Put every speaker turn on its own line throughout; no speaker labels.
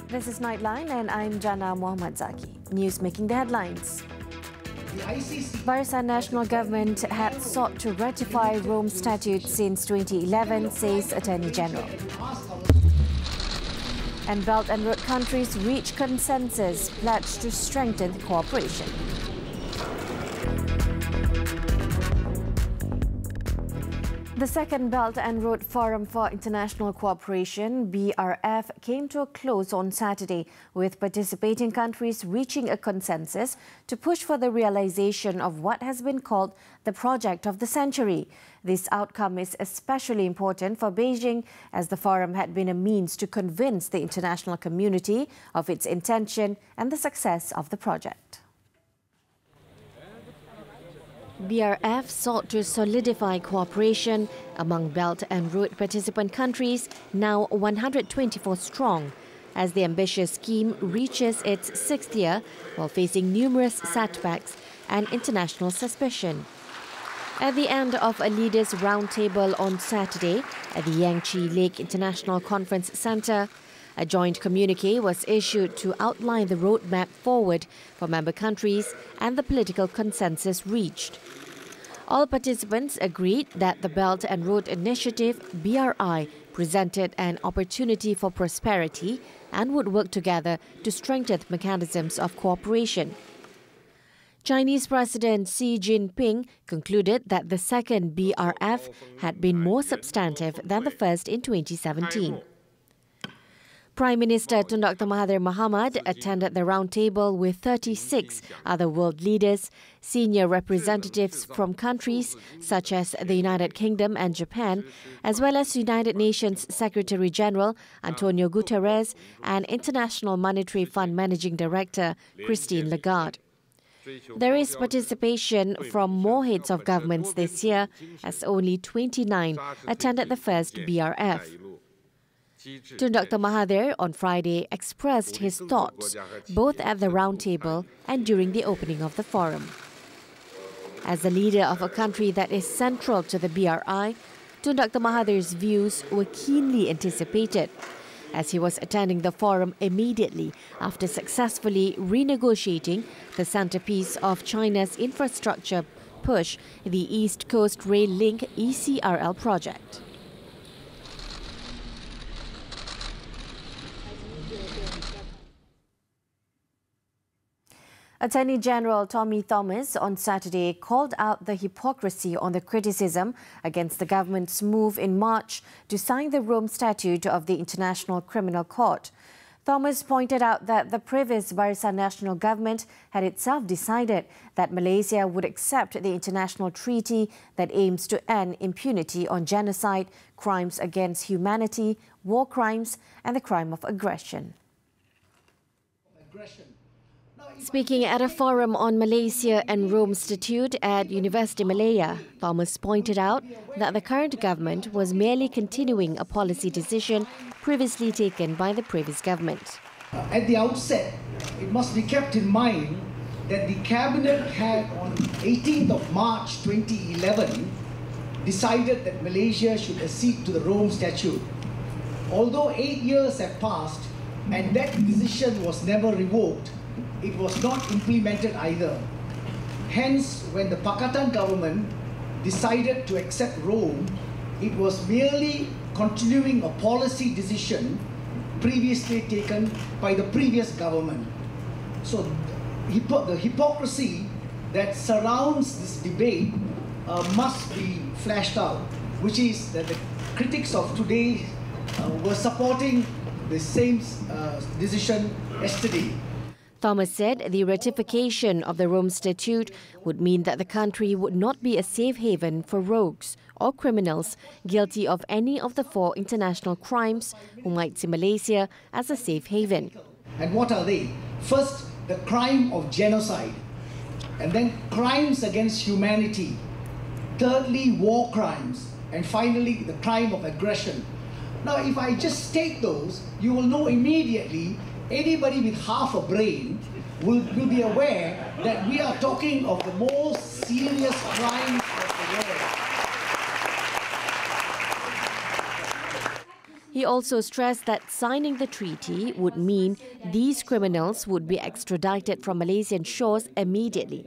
This is Nightline and I'm Jana Muhammad Zaki. News making the headlines. Barisan National Government had sought to ratify Rome Statute since 2011, says Attorney General. And Belt and Road countries reach consensus, pledge to strengthen cooperation. The Second Belt and Road Forum for International Cooperation, BRF, came to a close on Saturday, with participating countries reaching a consensus to push for the realization of what has been called the project of the century. This outcome is especially important for Beijing, as the forum had been a means to convince the international community of its intention and the success of the project. BRF sought to solidify cooperation among Belt and Road participant countries, now 124 strong, as the ambitious scheme reaches its sixth year while facing numerous setbacks and international suspicion. At the end of a leaders' roundtable on Saturday at the Yangtze Lake International Conference Centre, a joint communique was issued to outline the roadmap forward for member countries and the political consensus reached. All participants agreed that the Belt and Road Initiative, BRI, presented an opportunity for prosperity and would work together to strengthen mechanisms of cooperation. Chinese President Xi Jinping concluded that the second BRF had been more substantive than the first in 2017. Prime Minister Tun Dr. Mahathir Mohamad attended the roundtable with 36 other world leaders, senior representatives from countries such as the United Kingdom and Japan, as well as United Nations Secretary-General Antonio Guterres and International Monetary Fund Managing Director Christine Lagarde. There is participation from more heads of governments this year, as only 29 attended the first BRF. Tun Dr. Mahathir on Friday expressed his thoughts both at the roundtable and during the opening of the forum. As the leader of a country that is central to the BRI, Tun Dr. Mahathir's views were keenly anticipated, as he was attending the forum immediately after successfully renegotiating the centerpiece of China's infrastructure push, the East Coast Rail Link ECRL project. Attorney General Tommy Thomas on Saturday called out the hypocrisy on the criticism against the government's move in March to sign the Rome Statute of the International Criminal Court. Thomas pointed out that the previous Barisan National Government had itself decided that Malaysia would accept the international treaty that aims to end impunity on genocide, crimes against humanity, war crimes, and the crime of aggression. Speaking at a forum on Malaysia and Rome Statute at University Malaya, Thomas pointed out that the current government was merely continuing a policy decision previously taken by the previous government.
At the outset, it must be kept in mind that the Cabinet had on 18th of March 2011 decided that Malaysia should accede to the Rome Statute. Although 8 years have passed and that decision was never revoked, it was not implemented either. Hence, when the Pakatan government decided to accept Rome, it was merely continuing a policy decision previously taken by the previous government. So the hypocrisy that surrounds this debate must be fleshed out, which is that the critics of today were supporting the same decision yesterday.
Thomas said the ratification of the Rome Statute would mean that the country would not be a safe haven for rogues or criminals guilty of any of the 4 international crimes who might see Malaysia as a safe haven.
And what are they? First, the crime of genocide, and then crimes against humanity. Thirdly, war crimes, and finally, the crime of aggression. Now, if I just state those, you will know immediately. Anybody with half a brain will be aware that we are talking of the most serious crimes of the world.
He also stressed that signing the treaty would mean these criminals would be extradited from Malaysian shores immediately.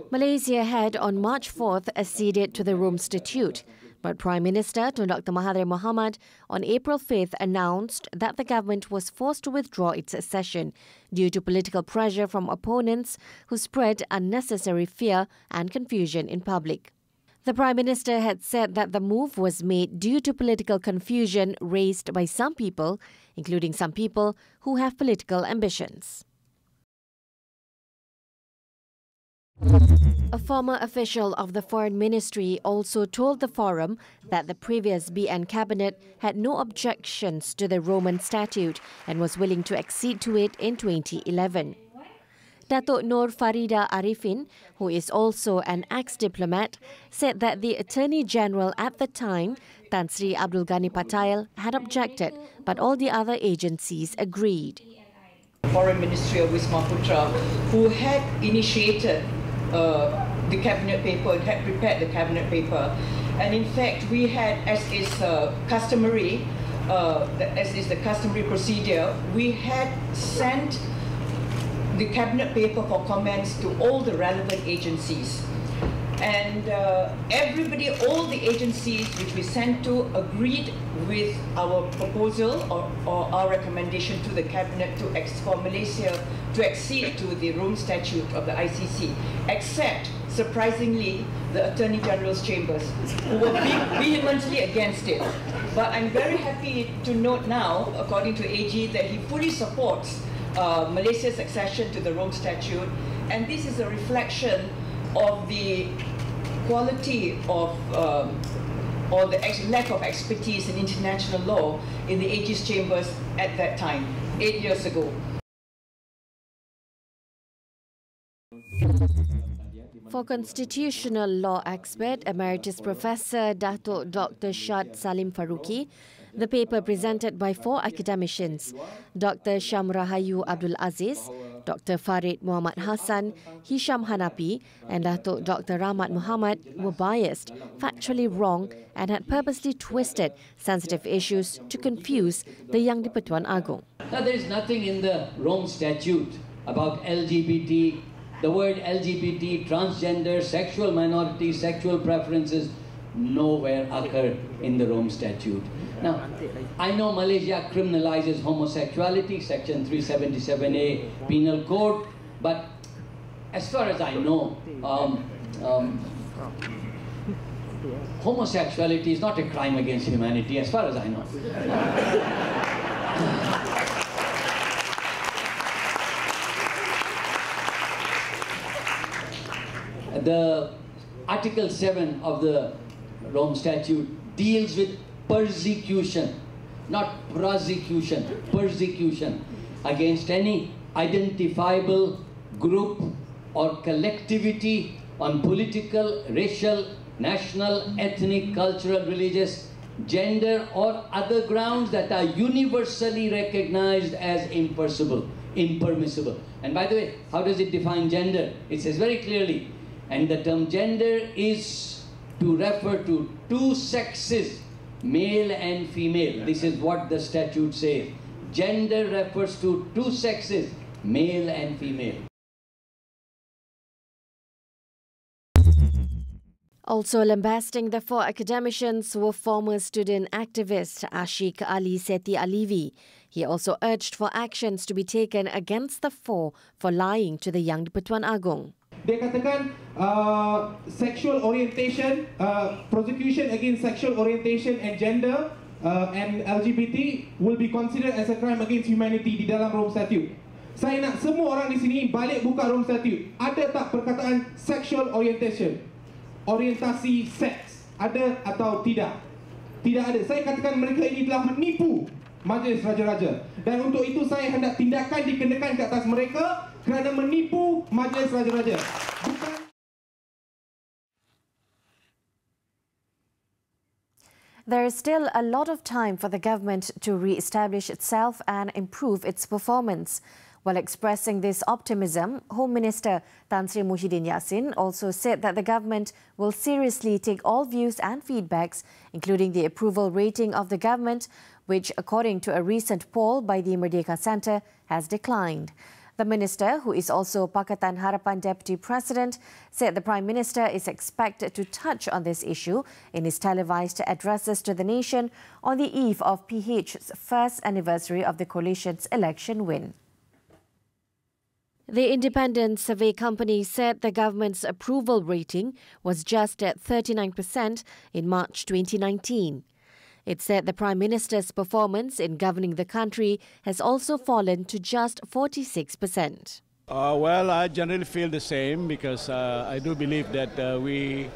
Malaysia had on March 4th acceded to the Rome Statute, but Prime Minister Tun Dr. Mahathir Mohamad on April 5th announced that the government was forced to withdraw its accession due to political pressure from opponents who spread unnecessary fear and confusion in public. The Prime Minister had said that the move was made due to political confusion raised by some people, including some people who have political ambitions. A former official of the Foreign Ministry also told the forum that the previous BN cabinet had no objections to the Roman Statute and was willing to accede to it in 2011. Datuk Nur Farida Arifin, who is also an ex-diplomat, said that the Attorney General at the time, Tan Sri Abdul Ghani Patail, had objected, but all the other agencies agreed.
Foreign Ministry of Wisma Putra, who had initiated the cabinet paper, had prepared the cabinet paper, and in fact we had, as is customary, as is the customary procedure, we had sent the cabinet paper for comments to all the relevant agencies. And everybody, all the agencies which we sent to agreed with our proposal or our recommendation to the cabinet for Malaysia to accede to the Rome Statute of the ICC, except, surprisingly, the Attorney General's chambers, who were vehemently against it. But I'm very happy to note now, according to AG, that he fully supports Malaysia's accession to the Rome Statute, and this is a reflection of the quality of or the lack of expertise in international law in the AG's chambers at that time, 8 years ago.
For constitutional law expert, Emeritus Professor Datuk Dr. Shad Salim Faruqi, the paper presented by 4 academicians, Dr. Shamrahayu Abdul Aziz, Dr. Farid Muhammad Hassan, Hisham Hanapi and Datuk Dr. Rahmat Muhammad were biased, factually wrong and had purposely twisted sensitive issues to confuse the Yang di-Pertuan Agong.
Now, there is nothing in the Rome Statute about LGBT, the word LGBT, transgender, sexual minorities, sexual preferences, nowhere occur in the Rome Statute. Now, I know Malaysia criminalizes homosexuality, Section 377A Penal Code, but as far as I know, homosexuality is not a crime against humanity, as far as I know. The Article 7 of the Rome Statute deals with persecution, not prosecution, persecution against any identifiable group or collectivity on political, racial, national, ethnic, cultural, religious, gender or other grounds that are universally recognized as impermissible. And by the way, how does it define gender? It says very clearly, and the term gender is to refer to 2 sexes, male and female. This is what the statute says. Gender refers to 2 sexes, male and female.
Also lambasting the 4 academicians were former student activist Ashik Ali Seti Alivi. He also urged for actions to be taken against the 4 for lying to the Yang di-Pertuan Agong.
Dia katakan sexual orientation, prosecution against sexual orientation and gender and LGBT will be considered as a crime against humanity di dalam Rome Statute. Saya nak semua orang di sini balik buka Rome Statute. Ada tak perkataan sexual orientation? Orientasi seks. Ada atau tidak? Tidak ada. Saya katakan mereka ini telah menipu Majlis Raja-Raja. Dan untuk itu saya hendak tindakan dikenakan ke atas mereka kerana menipu Majlis Raja-Raja.
There is still a lot of time for the government to re-establish itself and improve its performance. While expressing this optimism, Home Minister Tan Sri Muhyiddin Yassin also said that the government will seriously take all views and feedbacks, including the approval rating of the government, which, according to a recent poll by the Merdeka Centre, has declined. The minister, who is also Pakatan Harapan Deputy President, said the Prime Minister is expected to touch on this issue in his televised addresses to the nation on the eve of PH's first anniversary of the coalition's election win. The independent survey company said the government's approval rating was just at 39% in March 2019. It said the Prime Minister's performance in governing the country has also fallen to just 46%.
Well, I generally feel the same because I do believe that we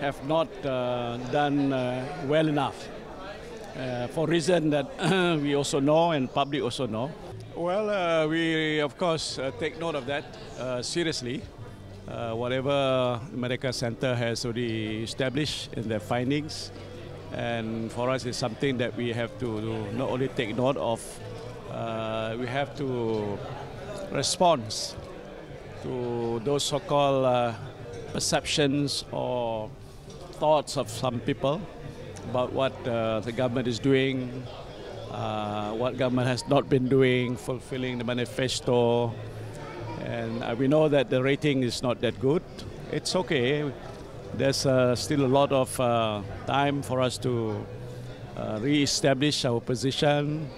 have not done well enough for reason that we also know and public also know. Well, we of course take note of that seriously. Whatever the Merdeka Centre has already established in their findings, and for us it's something that we have to not only take note of, we have to respond to those so-called perceptions or thoughts of some people about what the government is doing, what government has not been doing, fulfilling the manifesto. And we know that the rating is not that good. It's okay. There's still a lot of time for us to re-establish our position,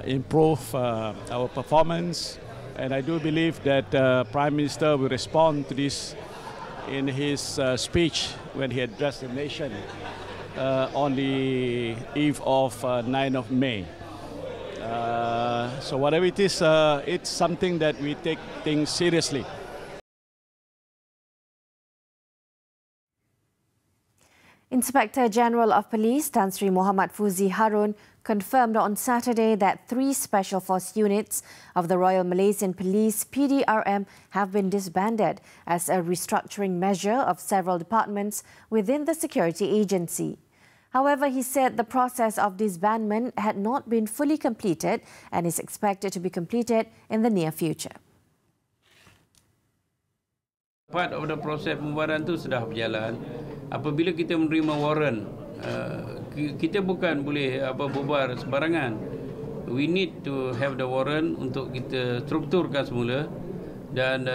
improve our performance. And I do believe that Prime Minister will respond to this in his speech when he addressed the nation on the eve of 9th of May. So whatever it is, it's something that we take things seriously.
Inspector General of Police Tan Sri Muhammad Fuzi Harun confirmed on Saturday that 3 Special Force units of the Royal Malaysian Police PDRM have been disbanded as a restructuring measure of several departments within the security agency. However, he said the process of disbandment had not been fully completed and is expected to be completed in the near future.
Part of the proses pembubaran itu sudah berjalan. Apabila kita menerima warrant, kita bukan boleh bubar sembarangan. We need to have the warrant untuk kita strukturkan semula, dan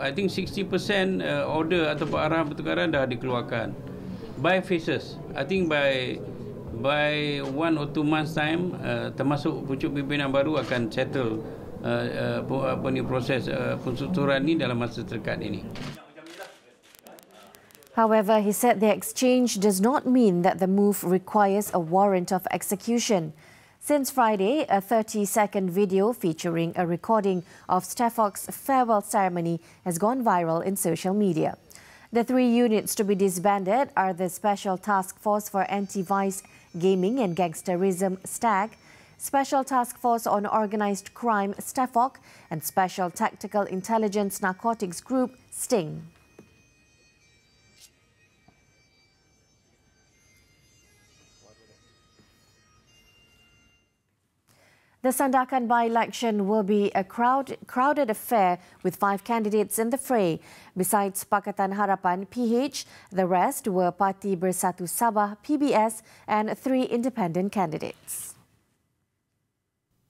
I think 60% order atau arahan pertukaran dah dikeluarkan by phases. I think by 1 or 2 months time, termasuk pucuk pimpinan baru akan settle proses penstrukturan ini dalam masa terdekat ini.
However, he said the exchange does not mean that the move requires a warrant of execution. Since Friday, a 30-second video featuring a recording of Stefok's farewell ceremony has gone viral in social media. The 3 units to be disbanded are the Special Task Force for Anti-Vice Gaming and Gangsterism (STAG), Special Task Force on Organised Crime (STAFOC), and Special Tactical Intelligence Narcotics Group (STING). The Sandakan by-election will be a crowded affair with 5 candidates in the fray. Besides Pakatan Harapan (PH), the rest were Parti Bersatu Sabah (PBS) and 3 independent candidates.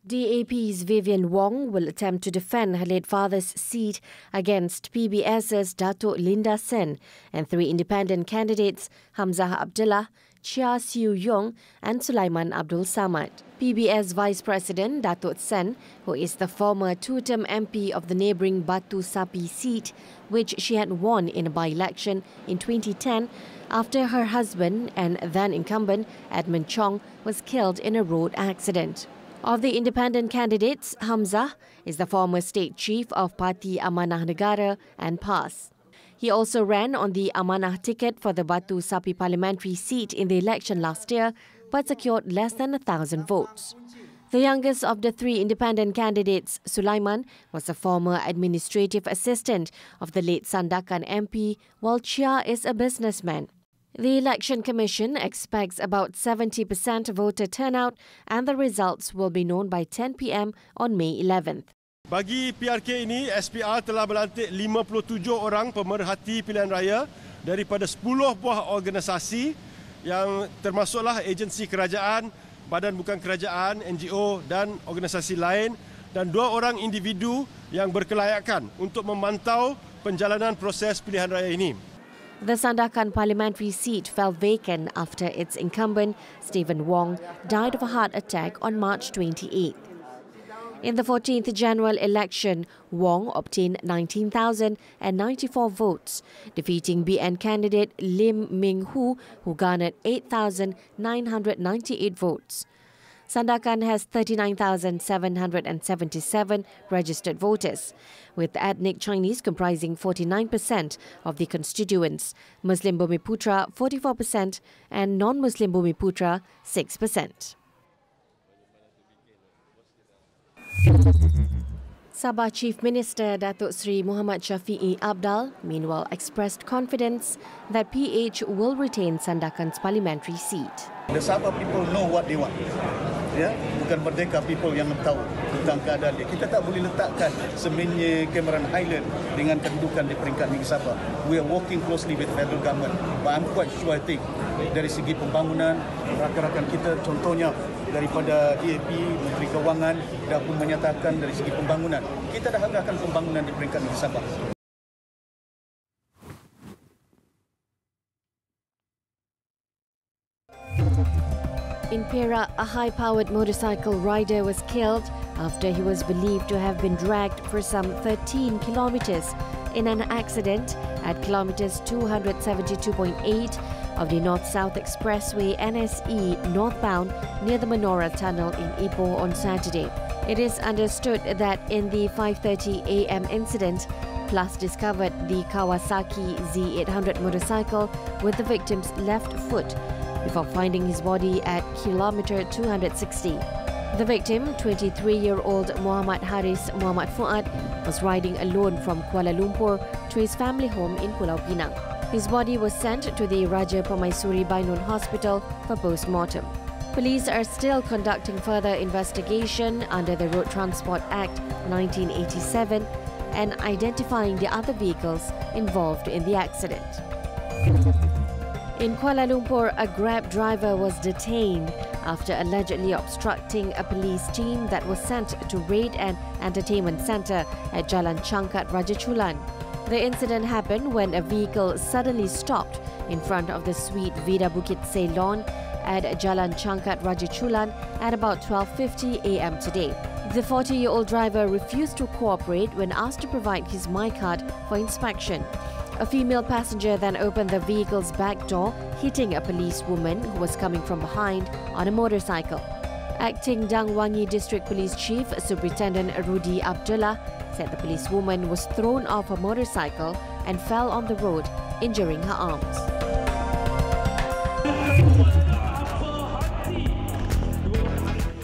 DAP's Vivian Wong will attempt to defend her late father's seat against PBS's Datuk Linda Sen, and 3 independent candidates, Hamzah Abdullah, Chia Siu Yong and Sulaiman Abdul Samad. PBS Vice President Datuk Sen, who is the former 2-term MP of the neighbouring Batu Sapi seat, which she had won in a by-election in 2010 after her husband and then-incumbent Edmund Chong was killed in a road accident. Of the independent candidates, Hamzah is the former state chief of Parti Amanah Negara and PAS. He also ran on the Amanah ticket for the Batu Sapi parliamentary seat in the election last year, but secured less than 1,000 votes. The youngest of the 3 independent candidates, Sulaiman, was a former administrative assistant of the late Sandakan MP, while Chia is a businessman. The Election Commission expects about 70% voter turnout, and the results will be known by 10 p.m. on May 11th.
Bagi PRK ini, SPR telah melantik 57 orang pemerhati pilihan raya daripada 10 buah organisasi yang termasuklah agensi kerajaan, badan bukan kerajaan, NGO dan organisasi lain, dan 2 orang individu yang berkelayakan untuk memantau penjalanan proses pilihan raya ini.
The Sandakan parliamentary seat fell vacant after its incumbent, Stephen Wong, died of a heart attack on March 28. In the 14th general election, Wong obtained 19,094 votes, defeating BN candidate Lim Ming Hu, who garnered 8,998 votes. Sandakan has 39,777 registered voters, with ethnic Chinese comprising 49% of the constituents, Muslim Bumiputra 44% and non-Muslim Bumiputra 6%. Sabah Chief Minister Datuk Seri Muhammad Shafi'i Abdal meanwhile expressed confidence that PH will retain Sandakan's parliamentary seat.
The Sabah people know what they want. Ya, bukan Merdeka people yang tahu tentang keadaan dia. Kita tak boleh letakkan semennya Cameron Highland dengan kedudukan di peringkat negeri Sabah. We are working closely with federal government. But I'm quite sure, I think, dari segi pembangunan, rakan-rakan kita contohnya daripada DAP, Menteri Kewangan dah pun menyatakan dari segi pembangunan. Kita dah harapkan pembangunan di peringkat negeri Sabah.
In Perak, a high-powered motorcycle rider was killed after he was believed to have been dragged for some 13 kilometers in an accident at kilometers 272.8 of the North-South Expressway NSE northbound near the Menorah Tunnel in Ipoh on Saturday. It is understood that in the 5:30 a.m. incident, Plus discovered the Kawasaki Z800 motorcycle with the victim's left foot before finding his body at kilometer 260. The victim, 23-year-old Muhammad Haris Muhammad Fuad, was riding alone from Kuala Lumpur to his family home in Pulau Pinang. His body was sent to the Raja Pamaisuri Bainun Hospital for post-mortem. Police are still conducting further investigation under the Road Transport Act 1987 and identifying the other vehicles involved in the accident. In Kuala Lumpur, a Grab driver was detained after allegedly obstructing a police team that was sent to raid an entertainment centre at Jalan Changkat Rajachulan. The incident happened when a vehicle suddenly stopped in front of the suite Vida Bukit Ceylon at Jalan Changkat Rajachulan at about 12:50 a.m. today. The 40-year-old driver refused to cooperate when asked to provide his MyCard for inspection. A female passenger then opened the vehicle's back door, hitting a policewoman who was coming from behind on a motorcycle. Acting Dang Wangi District Police Chief Superintendent Rudi Abdullah said the policewoman was thrown off her motorcycle and fell on the road, injuring her arms.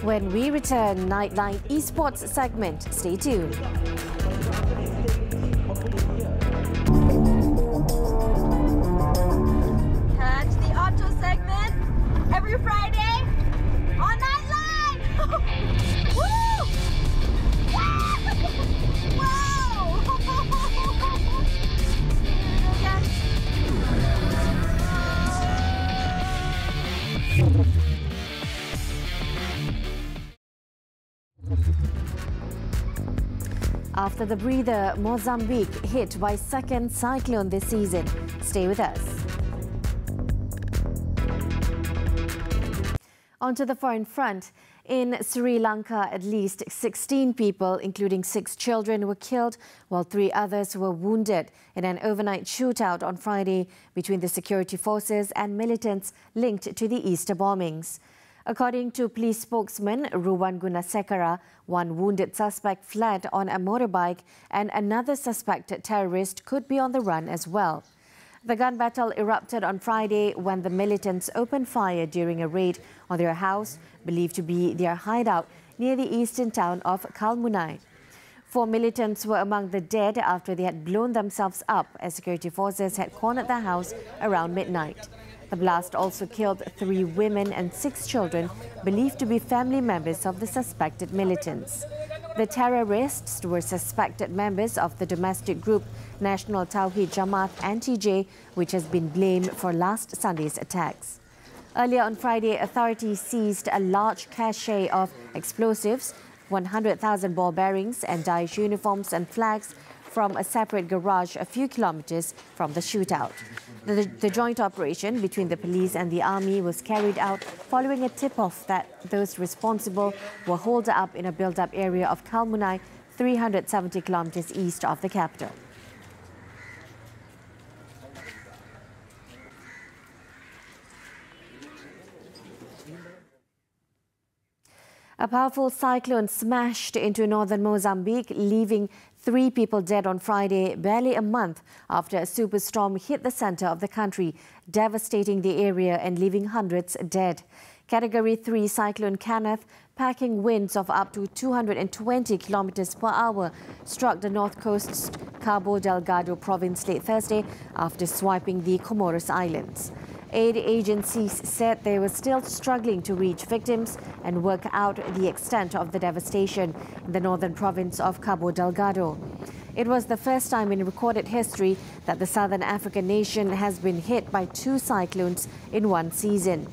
When we return, Nightline Esports segment. Stay tuned.
Catch the auto segment every Friday on Nightline. Woo! Wow!
After the breather, Mozambique hit by second cyclone this season. Stay with us. Onto the foreign front. In Sri Lanka, at least 16 people, including 6 children, were killed, while 3 others were wounded in an overnight shootout on Friday between the security forces and militants linked to the Easter bombings. According to police spokesman Ruwan Gunasekara, 1 wounded suspect fled on a motorbike and another suspected terrorist could be on the run as well. The gun battle erupted on Friday when the militants opened fire during a raid on their house, believed to be their hideout near the eastern town of Kalmunai. 4 militants were among the dead after they had blown themselves up as security forces had cornered their house around midnight. The blast also killed 3 women and 6 children, believed to be family members of the suspected militants. The terrorists were suspected members of the domestic group National Tawhid Jamaat (NTJ), which has been blamed for last Sunday's attacks. Earlier on Friday, authorities seized a large cache of explosives, 100,000 ball bearings and Daesh uniforms and flags from a separate garage a few kilometers from the shootout. The joint operation between the police and the army was carried out following a tip-off that those responsible were holed up in a built-up area of Kalmunai, 370 kilometers east of the capital. A powerful cyclone smashed into northern Mozambique, leaving 3 people dead on Friday, barely a month after a superstorm hit the center of the country, devastating the area and leaving hundreds dead. Category 3 cyclone Kenneth, packing winds of up to 220 kilometers per hour, struck the north coast's Cabo Delgado province late Thursday after swiping the Comoros Islands. Aid agencies said they were still struggling to reach victims and work out the extent of the devastation in the northern province of Cabo Delgado. It was the first time in recorded history that the southern African nation has been hit by 2 cyclones in one season.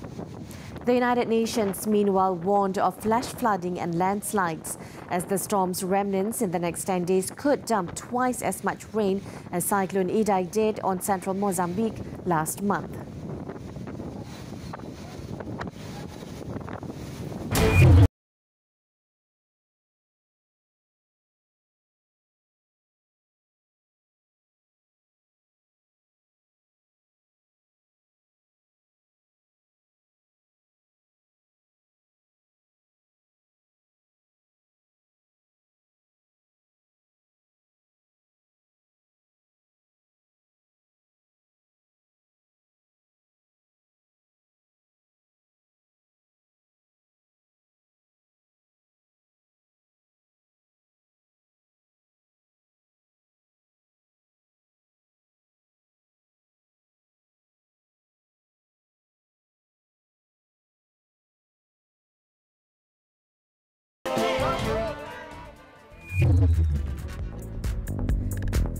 The United Nations, meanwhile, warned of flash flooding and landslides as the storm's remnants in the next 10 days could dump twice as much rain as Cyclone Idai did on central Mozambique last month.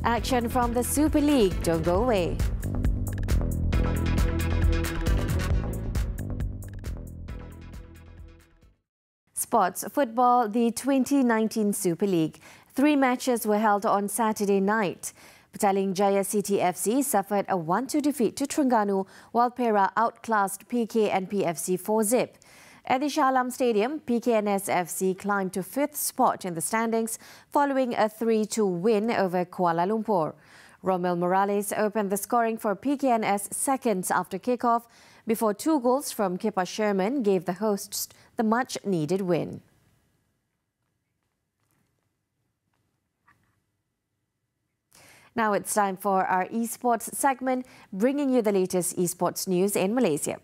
Action from the Super League. Don't go away. Sports football, the 2019 Super League. 3 matches were held on Saturday night. Petaling Jaya City FC suffered a 1-2 defeat to Terengganu, while Perak outclassed PK and PFC 4-zip. At the Shah Alam Stadium, PKNS FC climbed to 5th spot in the standings following a 3-2 win over Kuala Lumpur. Romel Morales opened the scoring for PKNS seconds after kickoff before 2 goals from Kepa Sherman gave the hosts the much-needed win. Now it's time for our esports segment, bringing you the latest esports news in Malaysia.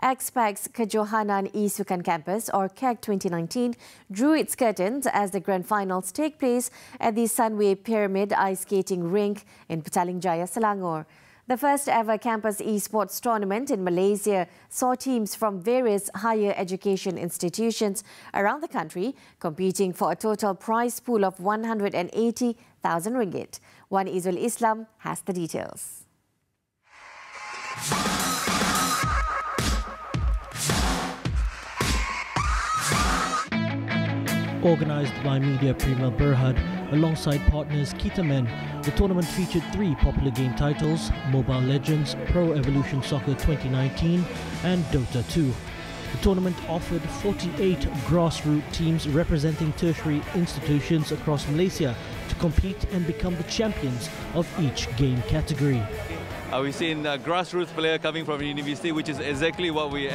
XPAC's Kejohanan E-Sukan Campus, or KEG 2019, drew its curtains as the grand finals take place at the Sunway Pyramid Ice Skating Rink in Petaling Jaya, Selangor. The first ever campus esports tournament in Malaysia saw teams from various higher education institutions around the country competing for a total prize pool of 180,000 ringgit. Wan Izul Islam has the details.
Organised by Media Prima Berhad alongside partners Kitamen, the tournament featured 3 popular game titles: Mobile Legends, Pro Evolution Soccer 2019 and Dota 2. The tournament offered 48 grassroots teams representing tertiary institutions across Malaysia to compete and become the champions of each game category.
We've seen grassroots player coming from university, which is exactly what we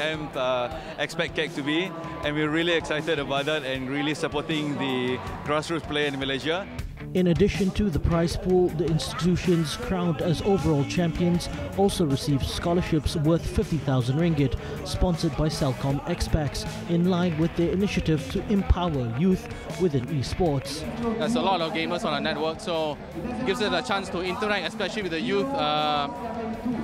expect KEG to be, and we're really excited about that and really supporting the grassroots player in Malaysia.
In addition to the prize pool, the institutions crowned as overall champions also received scholarships worth 50,000 ringgit, sponsored by Celcom XPACs, in line with their initiative to empower youth within esports.
There's a lot of gamers on our network, so it gives us a chance to interact, especially with the youth.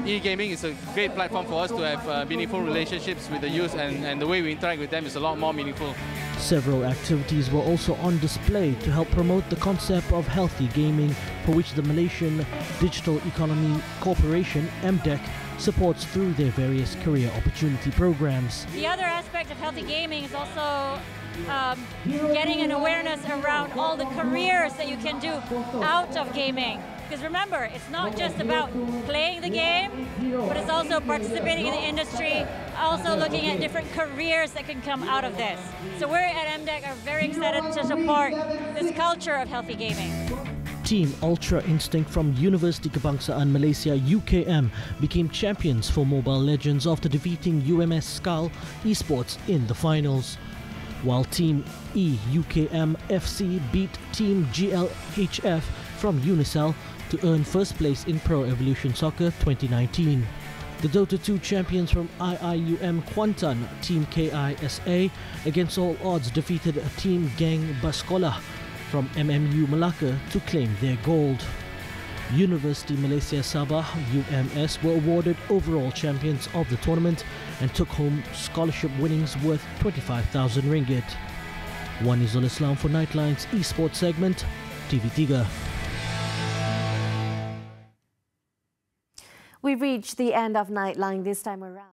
E-gaming is a great platform for us to have meaningful relationships with the youth, and the way we interact with them is a lot more meaningful.
Several activities were also on display to help promote the concept of healthy gaming, for which the Malaysian Digital Economy Corporation, MDEC, supports through their various career opportunity programs.
The other aspect of healthy gaming is also getting an awareness around all the careers that you can do out of gaming. Because remember, it's not just about playing the game, but it's also participating in the industry, also looking at different careers that can come out of this. So we're at MDEC are very excited to support this culture of healthy gaming.
Team Ultra Instinct from University Kebangsaan Malaysia UKM became champions for Mobile Legends after defeating UMS Skal Esports in the finals. While Team E UKM FC beat Team GLHF from Unicel to earn first place in Pro Evolution Soccer 2019. The Dota 2 champions from IIUM Kuantan, Team KISA, against all odds defeated Team Gang Baskola from MMU Malacca to claim their gold. University Malaysia Sabah, UMS, were awarded overall champions of the tournament and took home scholarship winnings worth 25,000 ringgit. Wan Izul Islam for Nightline's esports segment, TV3.
We've reached the end of Nightline this time around.